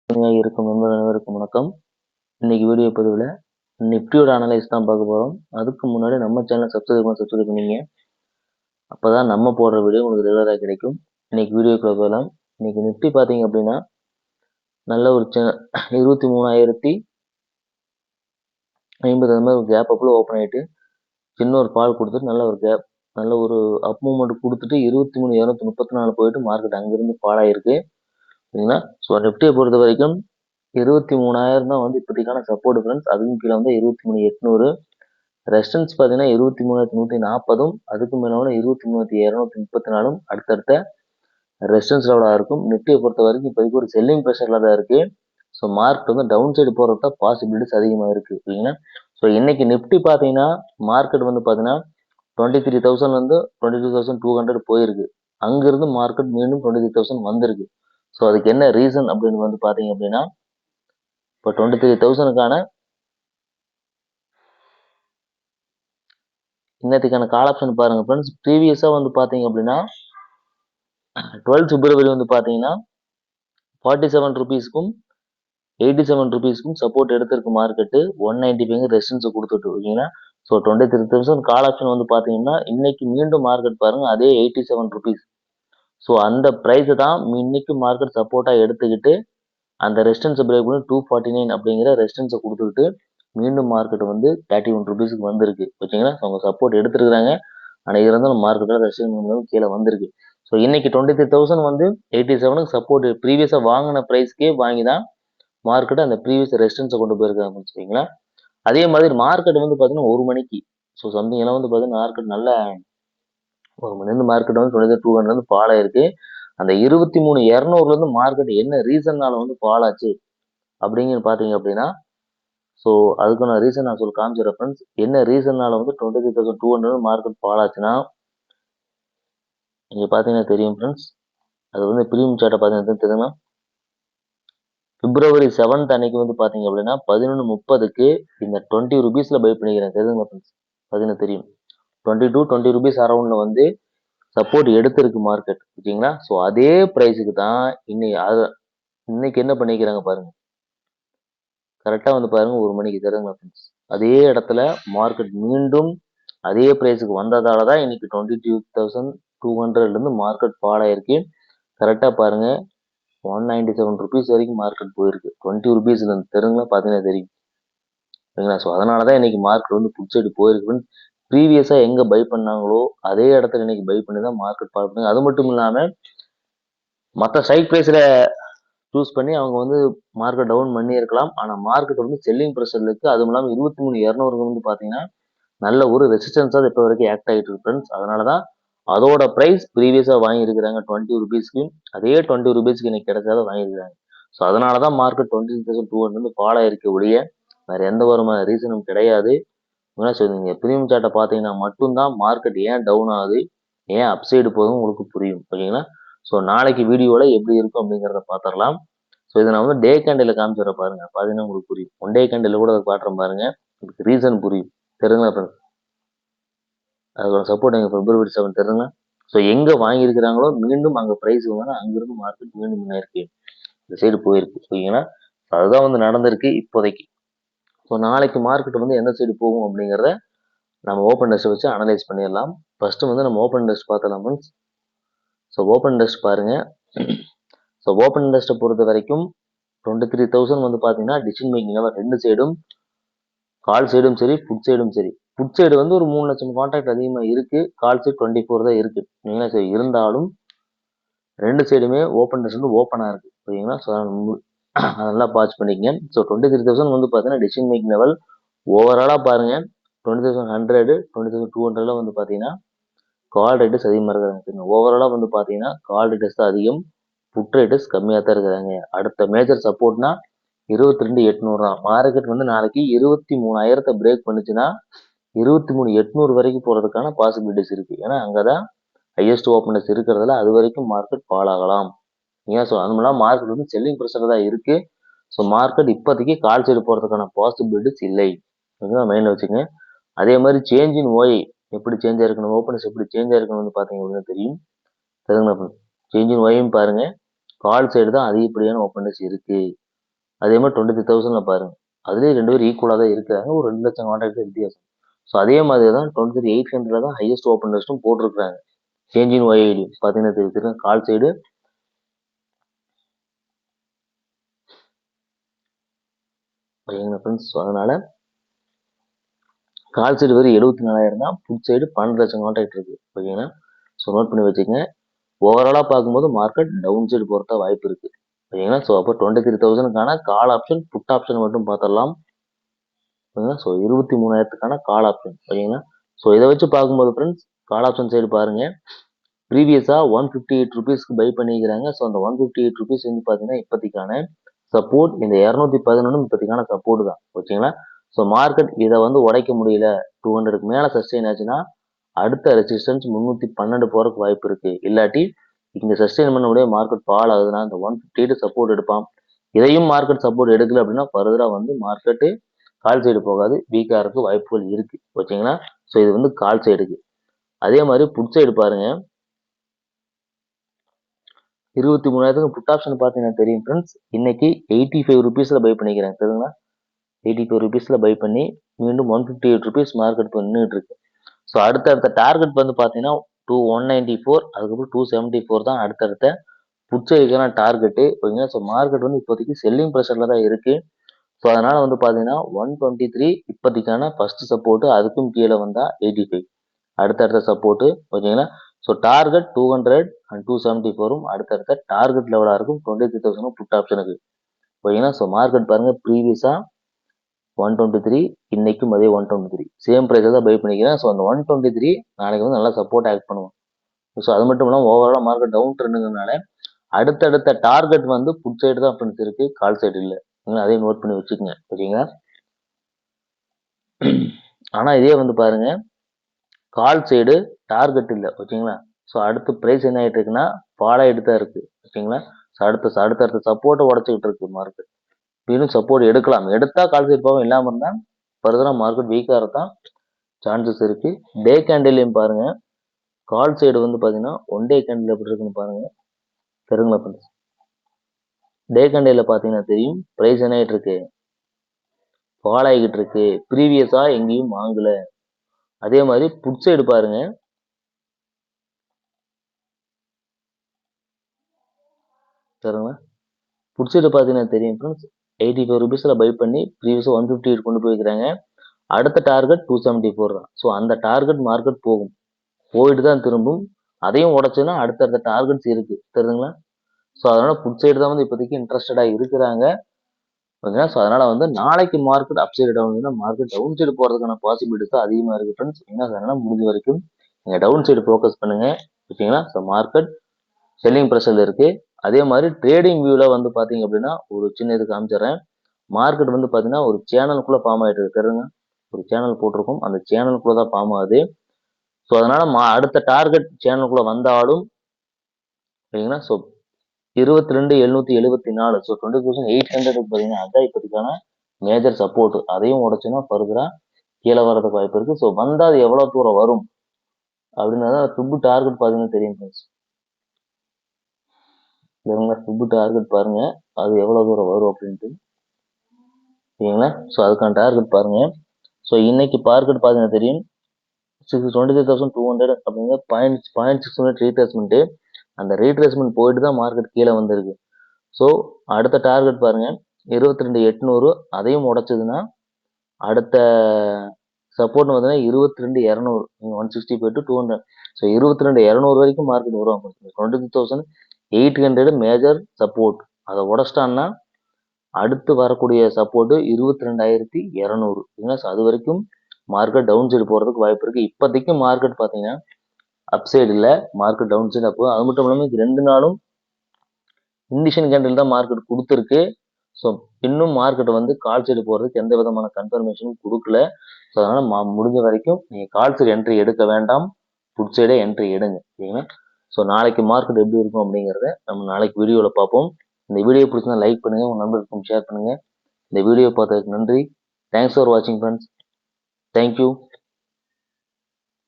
இருக்கும் நண்பர் அனைவருக்கும் வணக்கம். இன்னைக்கு வீடியோ பதிவில் நிஃப்டியோட அனலைஸ் தான் பார்க்க போகிறோம். அதுக்கு முன்னாடி நம்ம சேனல் சப்ஸ்கிரைப் பண்ணீங்க. அப்போ தான் நம்ம போடுற வீடியோ உங்களுக்கு ரெகுலராக கிடைக்கும். இன்னைக்கு வீடியோக்குள்ள போகலாம். இன்னைக்கு நிஃப்டி பார்த்தீங்க அப்படின்னா நல்ல ஒரு 23,050 அந்த மாதிரி ஒரு கேப் அப்பில் ஓப்பன் ஆகிட்டு சின்ன ஒரு பால் கொடுத்துட்டு நல்ல ஒரு கேப் நல்ல ஒரு அப் மூவ்மெண்ட் கொடுத்துட்டு 23,234 போயிட்டு மார்க்கெட் அங்கிருந்து ஃபால் ஆகிருக்கு. சரிங்களா? ஸோ நிஃப்டியை பொறுத்த வரைக்கும் 23,000 தான் வந்து இப்போதைக்கான சப்போர்ட் ஃப்ரெண்ட்ஸ். அதுக்கும் கீழே வந்து 23,800 ரெசிஸ்டன்ஸ் பார்த்தீங்கன்னா 23,140 அதுக்கு மேலே 23,234 அடுத்தடுத்த ரெசிஸ்டன்ஸ் லெவலாக இருக்கும். நிஃப்டியை பொறுத்த வரைக்கும் இப்போதைக்கு ஒரு செல்லிங் ப்ரெஷரில் தான் இருக்கு. ஸோ மார்க்கெட் வந்து டவுன் சைடு போகிறது தான் பாசிபிலிட்டிஸ் அதிகமாக இருக்கு. சரிங்களா? ஸோ இன்னைக்கு நிஃப்டி பார்த்தீங்கன்னா மார்க்கெட் வந்து பார்த்தீங்கன்னா 23,000 வந்து 22,200 போயிருக்கு. அங்கிருந்து மார்க்கெட் மீண்டும் 23,000 வந்திருக்கு. ஸோ அதுக்கு என்ன ரீசன் அப்படின்னு வந்து பார்த்தீங்க அப்படின்னா இப்போ 23,000க்கான இன்னத்துக்கான கால் ஆப்ஷன் பாருங்க ஃப்ரெண்ட்ஸ். ப்ரீவியஸாக வந்து பார்த்தீங்க அப்படின்னா 12 பிப்ரவரி வந்து பார்த்தீங்கன்னா 47 ருபீஸ்க்கும் 87 ருபீஸ்க்கும் சப்போர்ட் எடுத்திருக்கு மார்க்கெட்டு. 195 ரெசிஸ்டன்ஸ் கொடுத்துட்டு இருக்கீங்கன்னா ஸோ 23,000 கால் ஆப்ஷன் வந்து பார்த்தீங்கன்னா இன்னைக்கு மீண்டும் மார்க்கெட் பாருங்க அதே 87 ருபீஸ். ஸோ அந்த ப்ரைஸை தான் இன்னைக்கு மார்க்கெட் சப்போர்ட்டாக எடுத்துக்கிட்டு அந்த ரெசிஸ்டன்ஸை பிரேக் பண்ணி 249 அப்படிங்கிற ரெசிஸ்டன்ஸை கொடுத்துக்கிட்டு மீண்டும் மார்க்கெட் வந்து 31 ருபீஸ்க்கு வந்திருக்கு. ஓகேங்களா? அவங்க சப்போர்ட் எடுத்துருக்காங்க. ஆனால் இருந்தாலும் மார்க்கெட்டில் ரெசிஸ்டன்ஸ் கீழே வந்திருக்கு. ஸோ இன்னைக்கு 23,000 வந்து 87க்கு சப்போர்ட் ப்ரீவியஸாக வாங்கின ப்ரைஸ்க்கே வாங்கி தான் மார்க்கெட் அந்த ப்ரீவியஸ் ரெசிஸ்டன்ஸை கொண்டு போயிருக்காங்க. சரிங்களா? அதே மாதிரி மார்க்கெட் வந்து பார்த்தீங்கன்னா 1 மணிக்கு ஸோ சம்திங் எல்லாம் வந்து பார்த்தீங்கன்னா மார்க்கெட் நல்ல 1 மணிலேருந்து மார்க்கெட் வந்து 2200 ஃபால் ஆயிருக்கு. அந்த 23,200 மார்க்கெட் என்ன ரீசன்னால வந்து ஃபால் ஆச்சு அப்படிங்கிற பார்த்தீங்க அப்படின்னா ஸோ அதுக்கான ரீசன் நான் காமிச்சிடுறேன் ஃப்ரெண்ட்ஸ். என்ன ரீசன்னால வந்து 23,200 மார்க்கெட் ஃபால் ஆச்சுன்னா நீங்கள் பார்த்தீங்கன்னா தெரியும் ஃப்ரெண்ட்ஸ். அது வந்து ப்ரீமியம் சார்ட்டை பார்த்தீங்கன்னா தெரியுமா? பிப்ரவரி 7th அன்னைக்கு வந்து பார்த்தீங்க அப்படின்னா 11:30க்கு இந்த 20 ருபீஸில் பை பண்ணிக்கிறேன். தெரியுதுங்களா ஃப்ரெண்ட்ஸ்? பார்த்தீங்கன்னா தெரியும் 20 ருபீஸ் அரௌண்டில் வந்து சப்போர்ட் எடுத்திருக்கு மார்க்கெட். ஓகேங்களா? ஸோ அதே ப்ரைஸுக்கு தான் இன்னைக்கு என்ன பண்ணிக்கிறாங்க பாருங்க. கரெக்டாக வந்து பாருங்க 1 மணிக்கு. தெரியுதுங்களா ஃப்ரெண்ட்ஸ்? அதே இடத்துல மார்க்கெட் மீண்டும் அதே ப்ரைஸுக்கு வந்ததால தான் இன்னைக்கு 22,200 மார்க்கெட் ஃபால் ஆயிருக்கு. கரெக்டாக பாருங்க 197 ருபீஸ் வரைக்கும் மார்க்கெட் போயிருக்கு. 20 ருபீஸ்ல இருந்து தெரியுங்களா? பார்த்தீங்கன்னா தெரியும். சரிங்களா? ஸோ அதனால தான் இன்னைக்கு மார்க்கெட் வந்து புட் சைடு போயிருக்கு. ப்ரீவியஸாக எங்கே பை பண்ணாங்களோ அதே இடத்துல இன்னைக்கு பை பண்ணி தான் மார்க்கெட் ஃபால் பண்ணுங்க. அது மட்டும் இல்லாமல் மற்ற ஸ்ட்ரைக் ப்ரைஸில் சூஸ் பண்ணி அவங்க வந்து மார்க்கெட் டவுன் பண்ணி இருக்கலாம். ஆனால் மார்க்கெட் வந்து செல்லிங் ப்ரெஷர்ல இருக்கு. அதுவும் இல்லாமல் 23,200 வந்து பார்த்தீங்கன்னா நல்ல ஒரு ரெசிஸ்டன்ஸாக இப்போ வரைக்கும் ஆக்ட் ஆகிட்டு இருக்கு ஃப்ரெண்ட்ஸ். அதனால தான் அதோட ப்ரைஸ் ப்ரீவியஸாக வாங்கியிருக்கிறாங்க 20 ருபீஸ்க்கு. அதே 20 ருபீஸ்க்கு இன்னைக்கு கிடைச்சாத வாங்கியிருக்காங்க. ஸோ அதனால தான் மார்க்கெட் 23,200 வந்து ஃபால் ஆயிருக்கு ஒழிய வேற எந்த ஒரு ரீசனும் கிடையாது. நீங்கள் ப்ரீமியம் சார்ட்டை பார்த்தீங்கன்னா மட்டும்தான் மார்க்கெட் ஏன் டவுன் ஆகுது ஏன் அப்சைடு போதும் உங்களுக்கு புரியும். ஓகேங்களா? ஸோ நாளைக்கு வீடியோவில் எப்படி இருக்கும் அப்படிங்கிறத பார்த்துடலாம். ஸோ இதை நான் வந்து டே கேண்டில் காமிச்சிட பாருங்க. பார்த்தீங்கன்னா உங்களுக்கு புரியும். 1 டே கேண்டில் கூட அதை காட்டுறேன் பாருங்க. உங்களுக்கு ரீசன் புரியும். தெரியுங்களா ஃப்ரெண்ட்ஸ்? அதோட சப்போர்ட் எங்கள் பிப்ரவரி 7 தெரியுங்களா? ஸோ எங்கே வாங்கியிருக்கிறாங்களோ மீண்டும் அங்கே ப்ரைஸ் வாங்கினா அங்கிருந்து மார்க்கெட் மீண்டும் முன்னேறிருக்கு. இந்த சைடு போயிருக்கு. ஓகேங்களா? அதுதான் வந்து நடந்திருக்கு இப்போதைக்கு. ஸோ நாளைக்கு மார்க்கெட் வந்து எந்த சைடு போகும் அப்படிங்கிறத நம்ம ஓப்பன் டெஸ்ட்டை வச்சு அனலைஸ் பண்ணிடலாம். ஃபர்ஸ்ட் வந்து நம்ம ஓப்பன் டெஸ்ட் பார்த்தலாம் ஃப்ரெண்ட்ஸ். ஸோ ஓப்பன் டெஸ்ட் பாருங்க. ஸோ ஓப்பன் டெஸ்ட்டை பொறுத்த வரைக்கும் 23,000 வந்து பார்த்தீங்கன்னா டிசிஷன் மேக்கிங் லெவல் 2 சைடும் கால் சைடும் சரி புட் சைடும் சரி. புட் சைடு வந்து ஒரு 3 லட்சம் கான்ட்ராக்ட் அதிகமாக இருக்கு. கால் சைடு 24 தான் இருக்கு. சரிங்களா? சரி இருந்தாலும் 2 சைடுமே ஓப்பன் டெஸ்ட் வந்து ஓப்பனாக இருக்கு. சரிங்களா? ஸோ அதெல்லாம் வாட்ச் பண்ணிக்கங்க. ஸோ 23,000 வந்து பார்த்தீங்கன்னா டிசிஷன் மேக்கிங் லெவல் ஓவராலாக பாருங்க 20,100 20,200 வந்து பார்த்தீங்கன்னா கால் ரேட்டஸ் அதிகமாக இருக்கிறாங்க. ஓவராலாக வந்து பார்த்தீங்கன்னா கால் ரேட்டஸ் தான் அதிகம், புட் ரேட்டஸ் கம்மியாக தான் இருக்கிறாங்க. அடுத்த மேஜர் சப்போர்ட்னா 22,800 தான். மார்க்கெட் வந்து நாளைக்கு 23,000 பிரேக் பண்ணுச்சுன்னா 23,800 வரைக்கும் போகிறதுக்கான பாசிபிலிட்டிஸ் இருக்கு. ஏன்னா அங்கே தான் ஹையஸ்ட் ஓப்பனர்ஸ் இருக்கிறதுல அது வரைக்கும் மார்க்கெட் ஃபால் ஆகலாம். ஏன் ஸோ அது மூலம் மார்க்கெட் வந்து செல்லிங் ப்ரெஷர் தான் இருக்கு. ஸோ மார்க்கெட் இப்போதைக்கு கால் சைடு போகிறதுக்கான பாசிபிலிட்டிஸ் இல்லை. ஓகேவா? மைண்டில் வச்சுங்க. அதே மாதிரி சேஞ்ச் இன் ஓஐ எப்படி சேஞ்ச் ஆயிருக்கணும், ஓப்பனர்ஸ் எப்படி சேஞ்ச் ஆயிருக்கணும் வந்து பார்த்தீங்க அப்படின்னா தெரியும். தெரியுங்களா? சேஞ்ச் இன் ஓயும் பாருங்க கால் சைடு தான் அதிகப்படியான ஓப்பனர்ஸ் இருக்கு. அதே மாதிரி 23,000ல பாருங்க, அதுலேயும் 2 பேரும் ஈக்குவலாக தான் இருக்காங்க, ஒரு 2 லட்சம் கான்ட்ராக்ட் வித்தியாசம். ஸோ அதே மாதிரி தான் 23,800 தான் ஹையஸ்ட் ஓப்பன் லிஸ்ட்டும் போட்டிருக்காங்க. சேஞ்சின் ஒய்ஐடி பார்த்தீங்கன்னா தெரியும், கால் சைடு ஓகேங்களா ஃப்ரெண்ட்ஸ். ஸோ அதனால கால் சைடு வெறும் 74,000 தான், புட் சைடு 12 லட்சம் கான்ட்ராக்ட் இருக்கு. ஓகேங்களா, ஸோ நோட் பண்ணி வச்சுக்கோங்க. ஓவராலாக பார்க்கும்போது மார்க்கெட் டவுன் சைடு போகிறதா வாய்ப்பு இருக்கு. ஓகேங்களா, ஸோ அப்போ 23,000க்கான கால் ஆப்ஷன் புட் ஆப்ஷன் மட்டும் பார்த்துடலாம். ஓகேங்களா, ஸோ 23,000க்கான கால் ஆப்ஷன். ஓகேங்களா, ஸோ இதை வச்சு பார்க்கும்போது ஃப்ரெண்ட்ஸ், கால் ஆப்ஷன் சைடு பாருங்க, ப்ரீவியஸாக 158 ருபீஸ்க்கு பை பண்ணிக்கிறாங்க. ஸோ அந்த 158 ருபீஸ் வந்து பார்த்தீங்கன்னா இப்போதைக்கான சப்போர்ட், இந்த 211 இப்போதைக்கான சப்போர்ட் தான். ஓகேங்களா, ஸோ மார்க்கெட் இதை வந்து உடைக்க முடியல, 200க்கு மேலே சஸ்டெயின் ஆச்சுன்னா அடுத்த ரெசிஸ்டன்ஸ் 312 போறதுக்கு வாய்ப்பு இருக்கு. இல்லாட்டி இங்க சஸ்டெயின் பண்ண முடியாது, மார்க்கெட் ஃபால் ஆகுதுன்னா இந்த 158 சப்போர்ட் எடுப்பான். இதையும் மார்க்கெட் சப்போர்ட் எடுக்கல அப்படின்னா ஃபர்தரா வந்து மார்க்கெட்டு கால் சைடு போகாது, வீக்கா இருக்க வாய்ப்புகள் இருக்கு. ஓகேங்களா, ஸோ இது வந்து கால் சைடுக்கு. அதே மாதிரி புட் சைடு பாருங்க, 23,000க்கு புட் ஆப்ஷன் பார்த்தீங்கன்னா தெரியும் ஃப்ரெண்ட்ஸ், இன்னைக்கு 85 ருபீஸ்ல பை பண்ணிக்கிறேன் தெரியுங்களா, 85 ருபீஸ்ல பை பண்ணி மீண்டும் 158 ருபீஸ் மார்க்கெட் இப்போ நின்றுட்டு இருக்கு. ஸோ அடுத்தடுத்த டார்கெட் வந்து பார்த்தீங்கன்னா 194, அதுக்கப்புறம் 274 தான் அடுத்தடுத்த புட் சைடுக்கான டார்கெட்டு. ஓகேங்களா, ஸோ மார்க்கெட் வந்து இப்போதைக்கு செல்லிங் ப்ரெஷரில் தான் இருக்கு. ஸோ அதனால வந்து பார்த்தீங்கன்னா 123 இப்போதைக்கான ஃபர்ஸ்ட் சப்போர்ட்டு, அதுக்கும் கீழே வந்தால் 85 அடுத்தடுத்த சப்போர்ட்டு. ஓகேங்களா, ஸோ டார்கெட் 200 அண்ட் 274 அடுத்தடுத்த டார்கெட் லெவலாக இருக்கும் 23,000 புட் ஆப்ஷனுக்கு. ஓகேங்களா, ஸோ மார்க்கெட் பாருங்க, ப்ரீவியஸாக 123, இன்னைக்கும் அதே 123 சேம் ப்ரைஸில் தான் பை பண்ணிக்கிறேன். ஸோ அந்த 123 நாளைக்கு வந்து நல்லா சப்போர்ட் ஆக்ட் பண்ணுவோம். ஸோ அது மட்டும் இல்லாமல் ஓவராலாக மார்க்கெட் டவுன் ட்ரெண்டுங்கிறதுனால அடுத்தடுத்த டார்கெட் வந்து புட் சைடு தான் ஃப்ரெண்ட்ஸ் இருக்கு, கால் சைடு இல்லை. அதையும் நோட் பண்ணி வச்சுக்கோங்க. ஓகேங்களா, ஆனால் இதே வந்து பாருங்க, கால் சைடு டார்கெட் இல்லை. ஓகேங்களா, ஸோ அடுத்து ப்ரைஸ் என்ன ஆகிட்டு இருக்குன்னா ஃபால் ஆகிட்டு தான் இருக்கு. ஓகேங்களா, ஸோ அடுத்தடுத்த சப்போர்ட்டை உடச்சிக்கிட்டு இருக்கு மார்க்கெட். இன்னும் சப்போர்ட் எடுக்கலாம், எடுத்தா கால் சைடு போகும், இல்லாமல் இருந்தால் ஃபர்தராக மார்க்கெட் வீக்காக இருக்கான் சான்சஸ் இருக்கு. டே கேண்டிலையும் பாருங்க, கால் சைடு வந்து பாத்தீங்கன்னா ஒன் டே கேண்டில் எப்படி இருக்குன்னு பாருங்க தெரியுங்களா ஃப்ரெண்ட்ஸ். டே கேண்டில் பாத்தீங்கன்னா தெரியும், பிரைஸ் என்ன ஆகிட்டு இருக்கு, ஃபால் ஆகிட்டு இருக்கு, ப்ரீவியஸா எங்கேயும் வாங்கல. அதே மாதிரி புட் சைடு பாருங்க, சரிங்களா, புட் சைடு பாத்தீங்கன்னா தெரியும் ஃப்ரெண்ட்ஸ், 85 ருபீஸ்ல பை பண்ணி ப்ரீவியஸா 158 கொண்டு போய்க்கிறாங்க. அடுத்த டார்கெட் 274 தான். ஸோ அந்த டார்கெட் மார்க்கெட் போகும், போயிட்டு தான் திரும்பும். அதையும் உடச்சுன்னா அடுத்தடுத்த டார்கெட்ஸ் இருக்கு தெரியுதுங்களா. ஸோ அதனால புட் சைடு தான் வந்து இப்போதைக்கு இன்ட்ரெஸ்டடா இருக்கிறாங்க. ஓகேங்களா, ஸோ அதனால வந்து நாளைக்கு market up side down, market down side போறதுக்கான பாசிபிலிட்டிஸ் தான் அதிகமாக இருக்கு ஃப்ரெண்ட்ஸ். ஏன்னா அதனால முடிஞ்ச வரைக்கும் நீங்க டவுன் சைடு ஃபோக்கஸ் பண்ணுங்க. ஓகேங்களா, ஸோ மார்க்கெட் செல்லிங் ப்ரெஷர்ல இருக்கு. அதே மாதிரி ட்ரேடிங் வியூல வந்து பாத்தீங்க அப்படின்னா ஒரு சின்ன இது காமிச்சிடறேன். மார்க்கெட் வந்து பாத்தீங்கன்னா ஒரு சேனலுக்குள்ள ஃபார்ம் ஆயிட்டு இருக்குதுங்க, ஒரு சேனல் போட்டிருக்கும், அந்த சேனலுக்குள்ள தான் ஃபார்ம் ஆகுது. ஸோ அதனால அடுத்த டார்கெட் சேனலுக்குள்ள வந்தாலும் ஓகேங்களா, ஸோ 22,774, ஸோ 20,800 பார்த்தீங்கன்னா அதான் இப்போதைக்கான மேஜர் சப்போர்ட். அதையும் உடச்சுன்னா ஃபர்தரா கீழே வரதுக்கு வாய்ப்பு இருக்கு. ஸோ வந்தா அது எவ்வளவு தூரம் வரும் அப்படின்னா சுப்பு டார்கெட் பார்த்தீங்கன்னா தெரியும் ஃப்ரெண்ட்ஸ். சுப்பு டார்கெட் பாருங்க, அது எவ்வளவு தூரம் வரும் அப்படின்ட்டு. சரிங்களா, ஸோ அதுக்கான டார்கெட் பாருங்க. ஸோ இன்னைக்கு டார்கெட் பார்த்தீங்கன்னா தெரியும், 23,200 அப்படிங்கிற 0.6 ரீட்ரேஸ்மெண்ட். அந்த ரீட்ரேஸ்மெண்ட் போயிட்டு தான் மார்க்கெட் கீழே வந்திருக்கு. ஸோ அடுத்த டார்கெட் பாருங்க 22,800, அதையும் உடைச்சதுன்னா அடுத்த சப்போர்ட் பார்த்தீங்கன்னா 22,200, 165 to 200. ஸோ 22,200 வரைக்கும் மார்க்கெட் வரும். 22,800 மேஜர் சப்போர்ட், அதை உடச்சிட்டான்னா அடுத்து வரக்கூடிய சப்போர்ட் 22,200. அது வரைக்கும் மார்க்கெட் டவுன் சைடு போறதுக்கு வாய்ப்பு இருக்கு. இப்போதைக்கு மார்க்கெட் பார்த்தீங்கன்னா அப் சைடு இல்லை, மார்க்கெட் டவுன் சைடு அப்போ. அது மட்டும் இல்லாமல் இது 2 நாளும் இண்டிஷன் கேண்டில் தான் மார்க்கெட் கொடுத்துருக்கு. ஸோ இன்னும் மார்க்கெட் வந்து கால் சைடு போகிறதுக்கு எந்த விதமான கன்ஃபர்மேஷனும் கொடுக்கல. ஸோ அதனால் முடிஞ்ச வரைக்கும் நீங்கள் கால் சைடு என்ட்ரி எடுக்க வேண்டாம், புட் சைடே என்ட்ரி எடுங்க. சரிங்களா, ஸோ நாளைக்கு மார்க்கெட் எப்படி இருக்கும் அப்படிங்கிறத நம்ம நாளைக்கு வீடியோவில் பார்ப்போம். இந்த வீடியோ பிடிச்சிருந்தா லைக் பண்ணுங்கள், உங்கள் நண்பருக்கும் ஷேர் பண்ணுங்கள். இந்த வீடியோ பார்த்ததுக்கு நன்றி. தேங்க்ஸ் ஃபார் வாட்சிங் ஃப்ரெண்ட்ஸ். தேங்க்யூ.